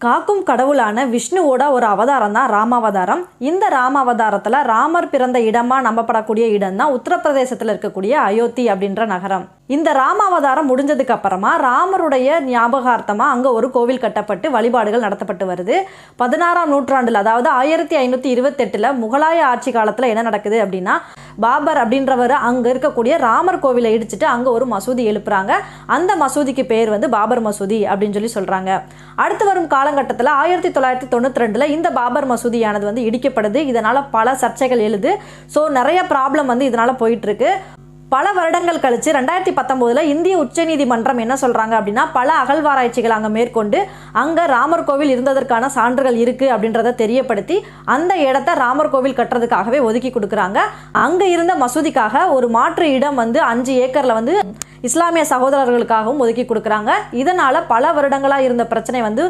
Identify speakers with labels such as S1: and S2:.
S1: காக்கும் கடவுளான விஷ்ணுவோட ஒரு அவதாரம் தான் ராமாவதாரம். இந்த ராமாவதாரத்தில் ராமர் பிறந்த இடமாக நம்பப்படக்கூடிய இடம் தான் உத்தரப்பிரதேசத்தில் இருக்கக்கூடிய அயோத்தி அப்படின்ற நகரம். இந்த ராமாவதாரம் முடிஞ்சதுக்கு அப்புறமா ராமருடைய ஞாபகார்த்தமாக அங்கே ஒரு கோவில் கட்டப்பட்டு வழிபாடுகள் நடத்தப்பட்டு வருது. 16ஆம் நூற்றாண்டில், அதாவது 1528 முகலாய ஆட்சி காலத்தில் என்ன நடக்குது அப்படின்னா, பாபர் அப்படின்றவர் அங்கே இருக்கக்கூடிய ராமர் கோவிலை இடிச்சிட்டு அங்கே ஒரு மசூதி எழுப்புறாங்க. அந்த மசூதிக்கு பேர் வந்து பாபர் மசூதி அப்படின்னு சொல்லி சொல்கிறாங்க. அடுத்து வரும் காலகட்டத்தில் 1992 இந்த பாபர் மசூதியானது வந்து இடிக்கப்படுது. இதனால் பல சர்ச்சைகள் எழுது. ஸோ நிறைய ப்ராப்ளம் வந்து இதனால் போயிட்டுருக்கு. பல வருடங்கள் கழித்து 2019 இந்திய உச்சநீதிமன்றம் என்ன சொல்கிறாங்க அப்படின்னா, பல அகழ்வாராய்ச்சிகள் அங்கே மேற்கொண்டு அங்கே ராமர் கோவில் இருந்ததற்கான சான்றுகள் இருக்குது அப்படின்றத தெரியப்படுத்தி அந்த இடத்த ராமர் கோவில் கட்டுறதுக்காகவே ஒதுக்கி கொடுக்குறாங்க. அங்கே இருந்த மசூதிக்காக ஒரு மாற்று இடம் வந்து 5 ஏக்கரில் வந்து இஸ்லாமிய சகோதரர்களுக்காகவும் ஒதுக்கி கொடுக்குறாங்க. இதனால் பல வருடங்களாக இருந்த பிரச்சனை வந்து